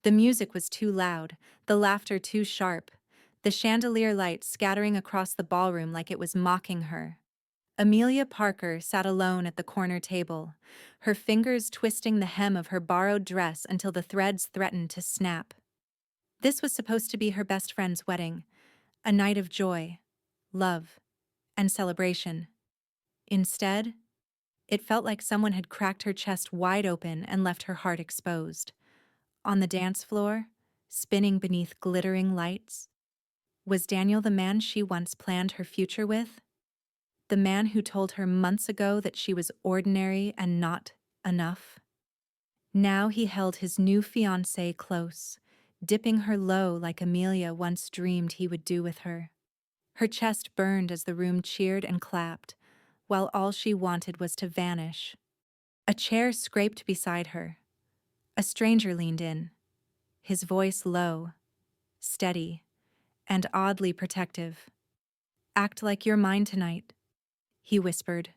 The music was too loud, the laughter too sharp, the chandelier light scattering across the ballroom like it was mocking her. Amelia Parker sat alone at the corner table, her fingers twisting the hem of her borrowed dress until the threads threatened to snap. This was supposed to be her best friend's wedding, a night of joy, love, and celebration. Instead, it felt like someone had cracked her chest wide open and left her heart exposed. On the dance floor, spinning beneath glittering lights, was Daniel the man she once planned her future with? The man who told her months ago that she was ordinary and not enough? Now he held his new fiancée close, dipping her low like Amelia once dreamed he would do with her. Her chest burned as the room cheered and clapped, while all she wanted was to vanish. A chair scraped beside her. A stranger leaned in, his voice low, steady, and oddly protective. "Act like you're mine tonight," he whispered.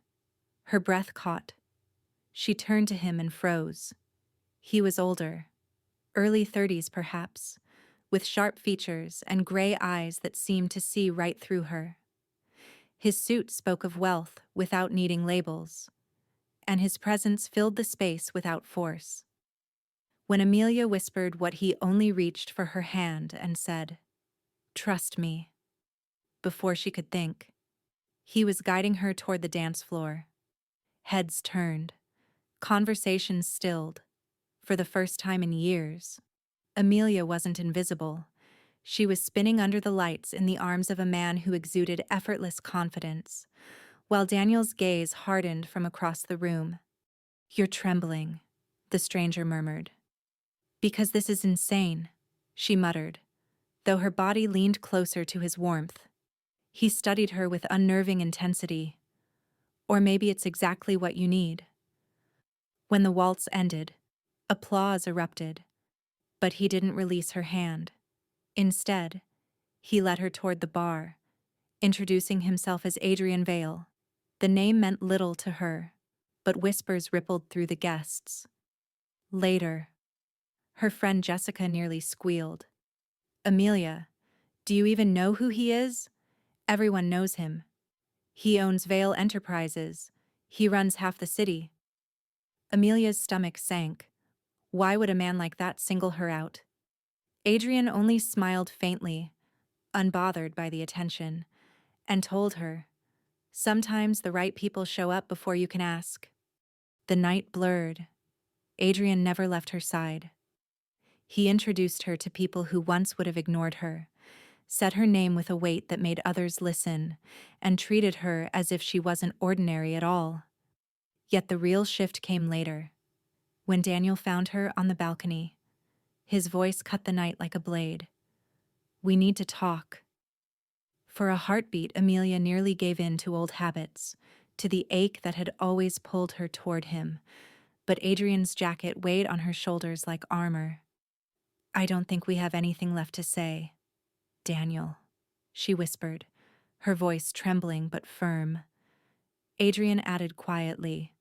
Her breath caught. She turned to him and froze. He was older, early 30s perhaps, with sharp features and gray eyes that seemed to see right through her. His suit spoke of wealth without needing labels, and his presence filled the space without force. When Amelia whispered what he only reached for her hand and said, "Trust me," before she could think, he was guiding her toward the dance floor. Heads turned, conversations stilled. For the first time in years, Amelia wasn't invisible. She was spinning under the lights in the arms of a man who exuded effortless confidence, while Daniel's gaze hardened from across the room. "You're trembling," the stranger murmured. "Because this is insane," she muttered, though her body leaned closer to his warmth. He studied her with unnerving intensity. "Or maybe it's exactly what you need." When the waltz ended, applause erupted, but he didn't release her hand. Instead, he led her toward the bar, introducing himself as Adrian Vale. The name meant little to her, but whispers rippled through the guests. Later, her friend Jessica nearly squealed. "Amelia, do you even know who he is? Everyone knows him. He owns Vale Enterprises. He runs half the city." Amelia's stomach sank. Why would a man like that single her out? Adrian only smiled faintly, unbothered by the attention, and told her, "Sometimes the right people show up before you can ask." The night blurred. Adrian never left her side. He introduced her to people who once would have ignored her, said her name with a weight that made others listen, and treated her as if she wasn't ordinary at all. Yet the real shift came later, when Daniel found her on the balcony. His voice cut the night like a blade. "We need to talk." For a heartbeat, Amelia nearly gave in to old habits, to the ache that had always pulled her toward him, but Adrian's jacket weighed on her shoulders like armor. "I don't think we have anything left to say, Daniel," she whispered, her voice trembling but firm. Adrian added quietly,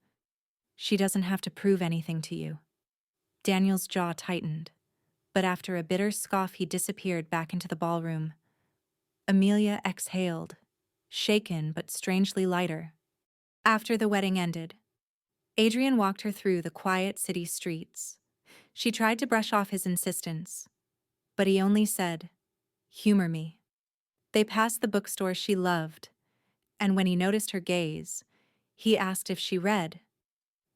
"She doesn't have to prove anything to you." Daniel's jaw tightened, but after a bitter scoff he disappeared back into the ballroom. Amelia exhaled, shaken but strangely lighter. After the wedding ended, Adrian walked her through the quiet city streets. She tried to brush off his insistence, but he only said, "Humor me." They passed the bookstore she loved, and when he noticed her gaze, he asked if she read.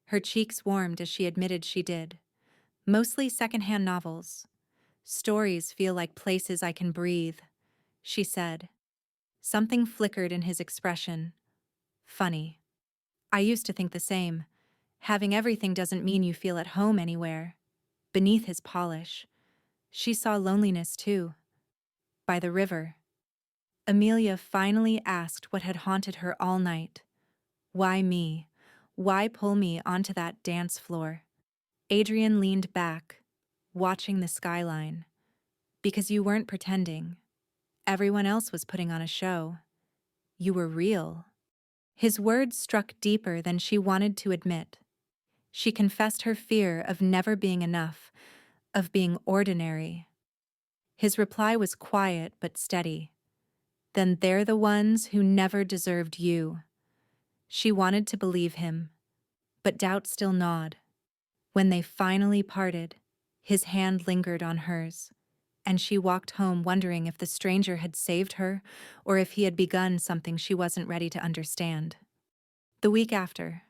Her cheeks warmed as she admitted she did. "Mostly secondhand novels. Stories feel like places I can breathe," she said. Something flickered in his expression. "Funny. I used to think the same. Having everything doesn't mean you feel at home anywhere." Beneath his polish, she saw loneliness too. By the river, Amelia finally asked what had haunted her all night. "Why me? Why pull me onto that dance floor?" Adrian leaned back, watching the skyline. "Because you weren't pretending. Everyone else was putting on a show. You were real." His words struck deeper than she wanted to admit. She confessed her fear of never being enough, of being ordinary. His reply was quiet but steady. Then they're the ones who never deserved you. She wanted to believe him, but doubt still gnawed. When they finally parted, his hand lingered on hers, and she walked home wondering if the stranger had saved her or if he had begun something she wasn't ready to understand. The week after,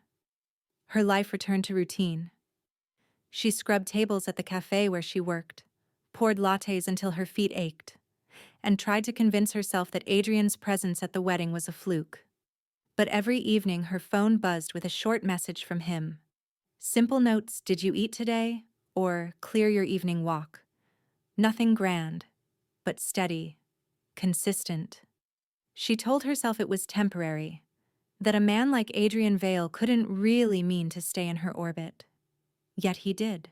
her life returned to routine. She scrubbed tables at the cafe where she worked, poured lattes until her feet ached, and tried to convince herself that Adrian's presence at the wedding was a fluke. But every evening her phone buzzed with a short message from him. Simple notes, "Did you eat today?" or "Clear your evening walk." Nothing grand, but steady, consistent. She told herself it was temporary, that a man like Adrian Vale couldn't really mean to stay in her orbit. Yet he did.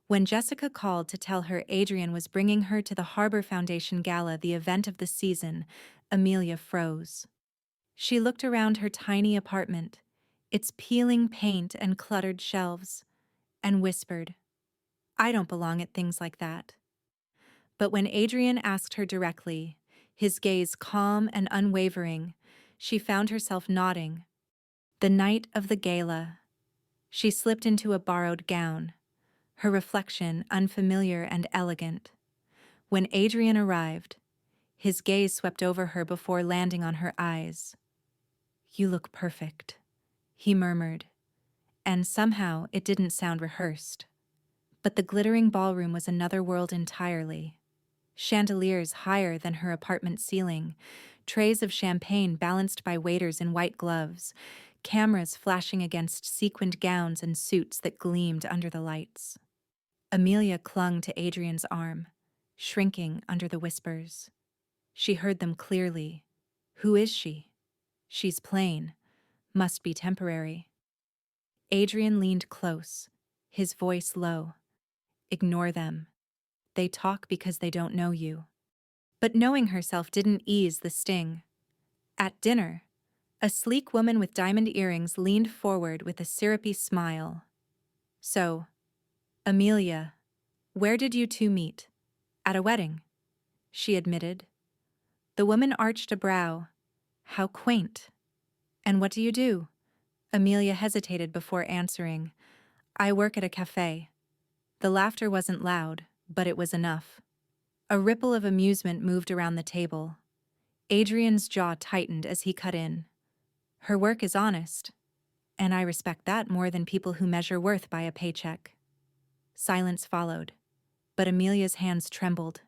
When Jessica called to tell her Adrian was bringing her to the Harbor Foundation Gala, the event of the season, Amelia froze. She looked around her tiny apartment, its peeling paint and cluttered shelves, and whispered, "I don't belong at things like that." But when Adrian asked her directly, his gaze calm and unwavering, she found herself nodding. The night of the gala, she slipped into a borrowed gown, her reflection unfamiliar and elegant. When Adrian arrived, his gaze swept over her before landing on her eyes. "You look perfect," he murmured, and somehow it didn't sound rehearsed. But the glittering ballroom was another world entirely. Chandeliers higher than her apartment ceiling, trays of champagne balanced by waiters in white gloves, cameras flashing against sequined gowns and suits that gleamed under the lights. Amelia clung to Adrian's arm, shrinking under the whispers. She heard them clearly. Who is she? She's plain. Must be temporary. Adrian leaned close, his voice low. Ignore them. They talk because they don't know you. But knowing herself didn't ease the sting. At dinner, a sleek woman with diamond earrings leaned forward with a syrupy smile. "So, Amelia, where did you two meet? At a wedding," she admitted. The woman arched a brow. "How quaint. And what do you do?" Amelia hesitated before answering. "I work at a cafe." The laughter wasn't loud, but it was enough. A ripple of amusement moved around the table. Adrian's jaw tightened as he cut in. "Her work is honest, and I respect that more than people who measure worth by a paycheck." Silence followed, but Amelia's hands trembled.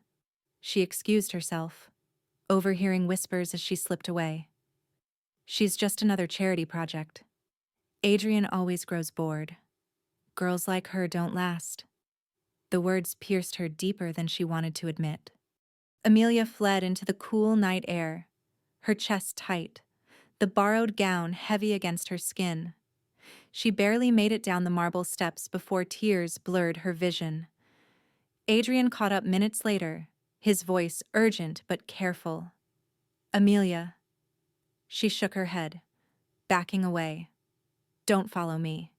She excused herself, overhearing whispers as she slipped away. "She's just another charity project." Adrian always grows bored. Girls like her don't last. The words pierced her deeper than she wanted to admit. Amelia fled into the cool night air, her chest tight, the borrowed gown heavy against her skin. She barely made it down the marble steps before tears blurred her vision. Adrian caught up minutes later, his voice urgent but careful. "Amelia." She shook her head, backing away. "Don't follow me.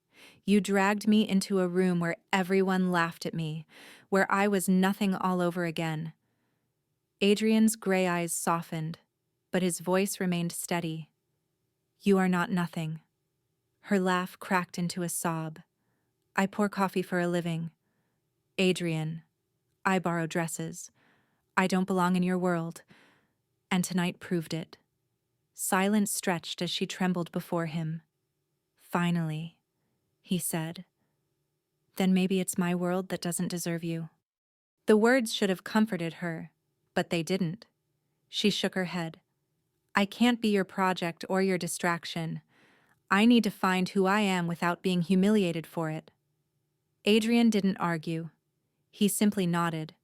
You dragged me into a room where everyone laughed at me, where I was nothing all over again." Adrian's gray eyes softened, but his voice remained steady. "You are not nothing." Her laugh cracked into a sob. "I pour coffee for a living. Adrian, I borrow dresses. I don't belong in your world." And tonight proved it. Silence stretched as she trembled before him. "Finally," he said. "Then maybe it's my world that doesn't deserve you." The words should have comforted her, but they didn't. She shook her head. "I can't be your project or your distraction. I need to find who I am without being humiliated for it." Adrian didn't argue. He simply nodded,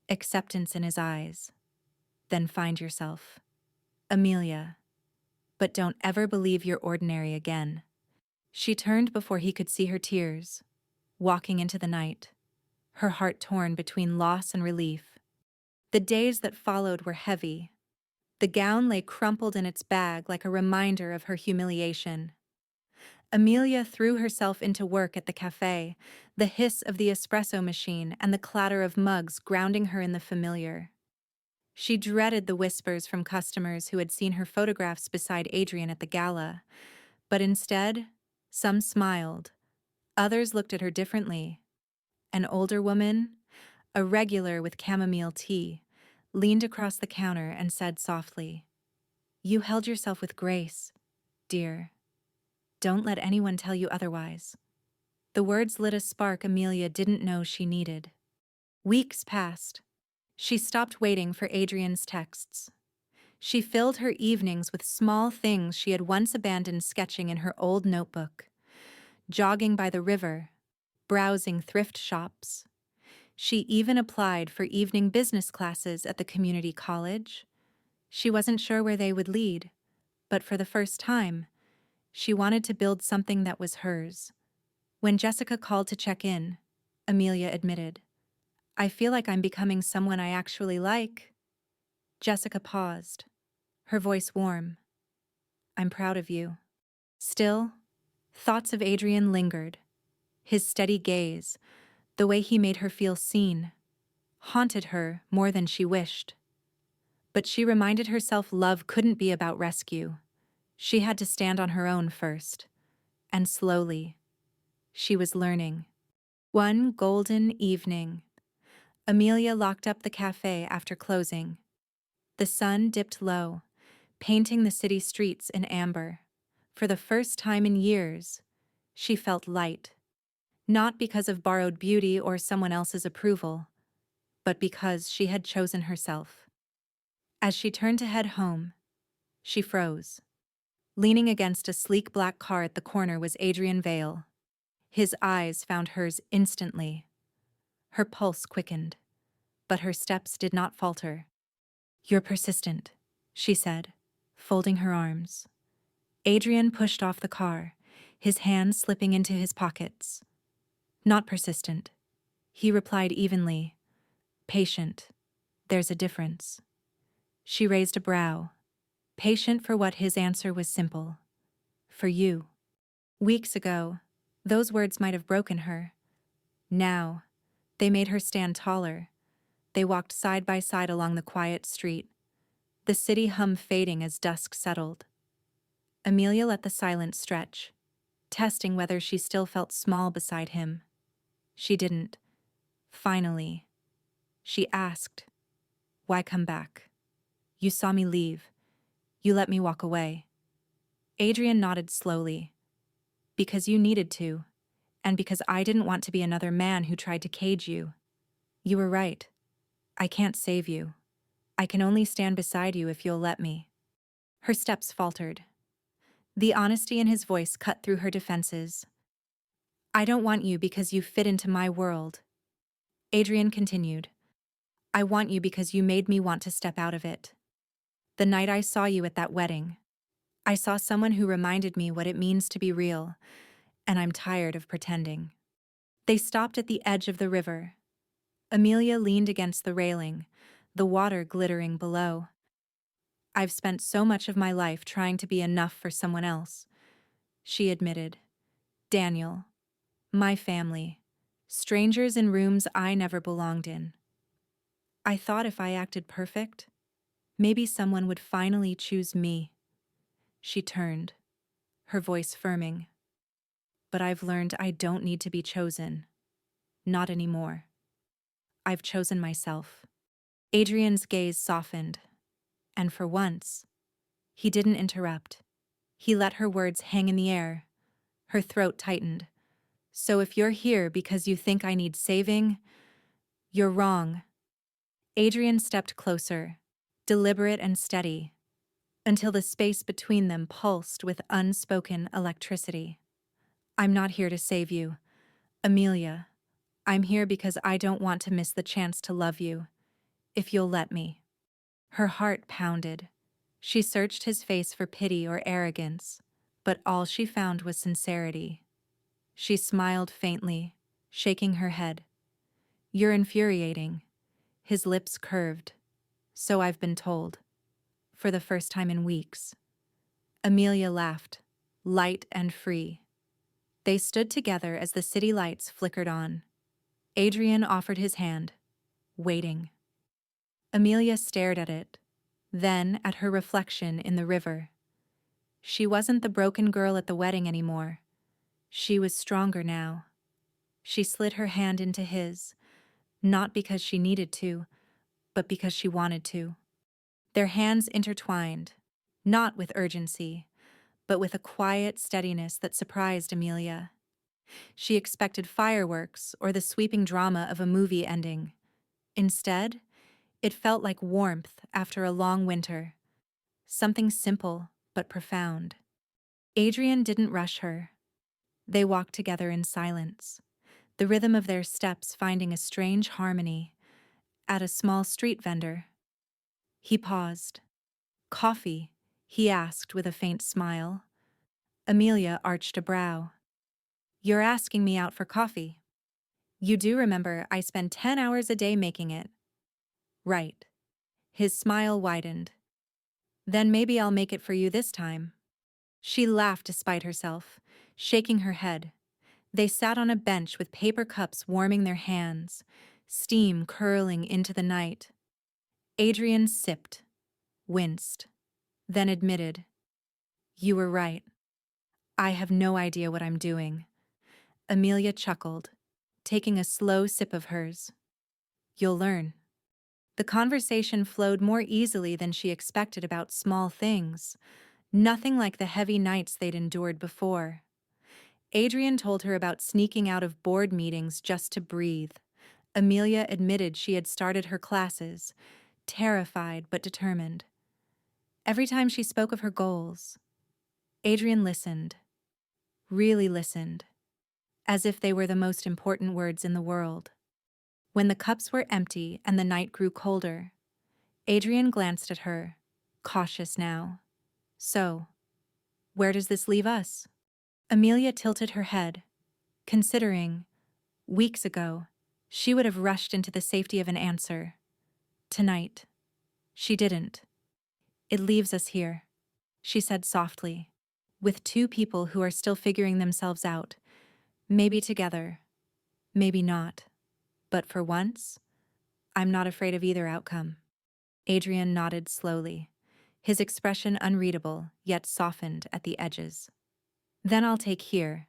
acceptance in his eyes. "Then find yourself, Amelia. But don't ever believe you're ordinary again." She turned before he could see her tears, walking into the night, her heart torn between loss and relief. The days that followed were heavy. The gown lay crumpled in its bag like a reminder of her humiliation. Amelia threw herself into work at the cafe, the hiss of the espresso machine and the clatter of mugs grounding her in the familiar. She dreaded the whispers from customers who had seen her photographs beside Adrian at the gala, but instead, some smiled, others looked at her differently. An older woman, a regular with chamomile tea, leaned across the counter and said softly, "You held yourself with grace, dear. Don't let anyone tell you otherwise." The words lit a spark Amelia didn't know she needed. Weeks passed. She stopped waiting for Adrian's texts. She filled her evenings with small things she had once abandoned sketching in her old notebook. Jogging by the river, browsing thrift shops. She even applied for evening business classes at the community college. She wasn't sure where they would lead, but for the first time, she wanted to build something that was hers. When Jessica called to check in, Amelia admitted, "I feel like I'm becoming someone I actually like." Jessica paused, her voice warm. "I'm proud of you." Still, thoughts of Adrian lingered. His steady gaze, the way he made her feel seen, haunted her more than she wished. But she reminded herself love couldn't be about rescue. She had to stand on her own first. And slowly, she was learning. One golden evening, Amelia locked up the cafe after closing. The sun dipped low, painting the city streets in amber. For the first time in years, she felt light. Not because of borrowed beauty or someone else's approval, but because she had chosen herself. As she turned to head home, she froze. Leaning against a sleek black car at the corner was Adrian Vale. His eyes found hers instantly. Her pulse quickened, but her steps did not falter. "You're persistent," she said, folding her arms. Adrian pushed off the car, his hands slipping into his pockets. "Not persistent," he replied evenly. "Patient. There's a difference." She raised a brow, patient for what his answer was simple. "For you." Weeks ago, those words might have broken her. Now, they made her stand taller. They walked side by side along the quiet street, the city hum fading as dusk settled. Amelia let the silence stretch, testing whether she still felt small beside him. She didn't. Finally, she asked, "Why come back? You saw me leave. You let me walk away." Adrian nodded slowly. "Because you needed to, and because I didn't want to be another man who tried to cage you. You were right. I can't save you. I can only stand beside you if you'll let me." Her steps faltered. The honesty in his voice cut through her defenses. "I don't want you because you fit into my world." Adrian continued, "I want you because you made me want to step out of it. The night I saw you at that wedding, I saw someone who reminded me what it means to be real, and I'm tired of pretending." They stopped at the edge of the river. Amelia leaned against the railing, the water glittering below. "I've spent so much of my life trying to be enough for someone else," she admitted. "Daniel, my family, strangers in rooms I never belonged in. I thought if I acted perfect, maybe someone would finally choose me." She turned, her voice firming. "But I've learned I don't need to be chosen. Not anymore. I've chosen myself." Adrian's gaze softened, and for once, he didn't interrupt. He let her words hang in the air. Her throat tightened. "So if you're here because you think I need saving, you're wrong." Adrian stepped closer, deliberate and steady, until the space between them pulsed with unspoken electricity. "I'm not here to save you, Amelia. I'm here because I don't want to miss the chance to love you, if you'll let me." Her heart pounded. She searched his face for pity or arrogance, but all she found was sincerity. She smiled faintly, shaking her head. "You're infuriating." His lips curved. "So I've been told." For the first time in weeks. Amelia laughed, light and free. They stood together as the city lights flickered on. Adrian offered his hand, waiting. Amelia stared at it, then at her reflection in the river. She wasn't the broken girl at the wedding anymore. She was stronger now. She slid her hand into his, not because she needed to, but because she wanted to. Their hands intertwined, not with urgency, but with a quiet steadiness that surprised Amelia. She expected fireworks or the sweeping drama of a movie ending. Instead, it felt like warmth after a long winter, something simple but profound. Adrian didn't rush her. They walked together in silence, the rhythm of their steps finding a strange harmony. At a small street vendor, he paused. "Coffee?" he asked with a faint smile. Amelia arched a brow. "You're asking me out for coffee? You do remember I spend 10 hours a day making it?" "Right." His smile widened. "Then maybe I'll make it for you this time." She laughed despite herself, shaking her head. They sat on a bench with paper cups warming their hands, steam curling into the night. Adrian sipped, winced, then admitted, "You were right. I have no idea what I'm doing." Amelia chuckled, taking a slow sip of hers. "You'll learn." The conversation flowed more easily than she expected about small things, nothing like the heavy nights they'd endured before. Adrian told her about sneaking out of board meetings just to breathe. Amelia admitted she had started her classes, terrified but determined. Every time she spoke of her goals, Adrian listened, really listened, as if they were the most important words in the world. When the cups were empty and the night grew colder, Adrian glanced at her, cautious now. "So, where does this leave us?" Amelia tilted her head, considering, weeks ago, she would have rushed into the safety of an answer. Tonight, she didn't. "It leaves us here," she said softly, "with two people who are still figuring themselves out. Maybe together, maybe not. But for once, I'm not afraid of either outcome." Adrian nodded slowly, his expression unreadable, yet softened at the edges. "Then I'll take here,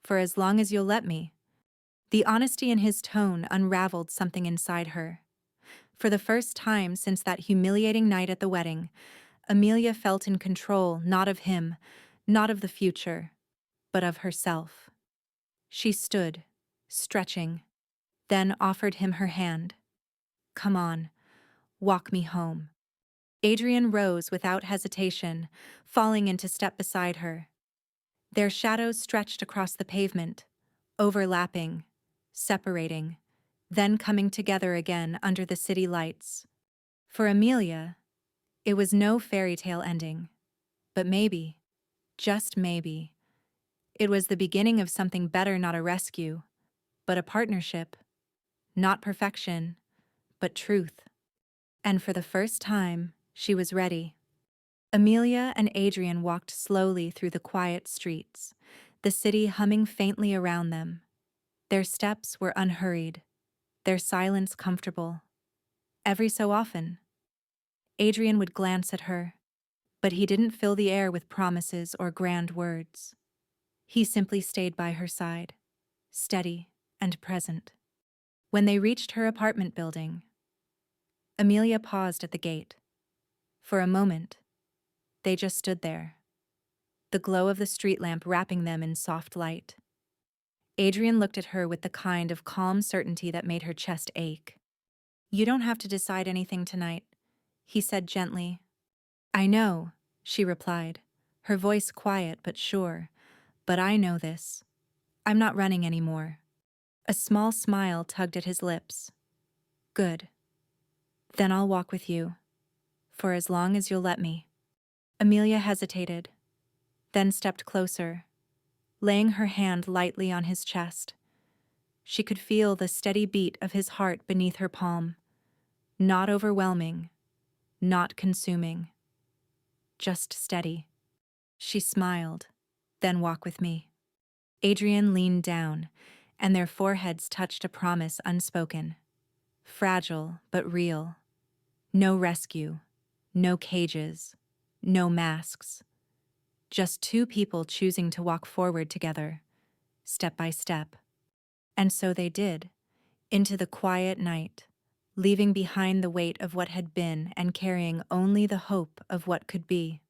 for as long as you'll let me." The honesty in his tone unraveled something inside her. For the first time since that humiliating night at the wedding, Amelia felt in control not of him, not of the future, but of herself. She stood, stretching, then offered him her hand. "Come on, walk me home." Adrian rose without hesitation, falling into step beside her. Their shadows stretched across the pavement, overlapping, separating, then coming together again under the city lights. For Amelia, it was no fairy tale ending, but maybe, just maybe, it was the beginning of something better, not a rescue, but a partnership. Not perfection, but truth. And for the first time, she was ready. Amelia and Adrian walked slowly through the quiet streets, the city humming faintly around them. Their steps were unhurried, their silence comfortable. Every so often, Adrian would glance at her, but he didn't fill the air with promises or grand words. He simply stayed by her side, steady and present. When they reached her apartment building, Amelia paused at the gate. For a moment, they just stood there, the glow of the street lamp wrapping them in soft light. Adrian looked at her with the kind of calm certainty that made her chest ache. "You don't have to decide anything tonight," he said gently. "I know," she replied, her voice quiet but sure, "but I know this. I'm not running anymore." A small smile tugged at his lips. "Good. Then I'll walk with you, for as long as you'll let me." Amelia hesitated, then stepped closer, laying her hand lightly on his chest. She could feel the steady beat of his heart beneath her palm. Not overwhelming, not consuming, just steady. She smiled. "Then walk with me." Adrian leaned down, and their foreheads touched a promise unspoken. Fragile, but real. No rescue. No cages. No masks. Just two people choosing to walk forward together, step by step. And so they did, into the quiet night, leaving behind the weight of what had been and carrying only the hope of what could be.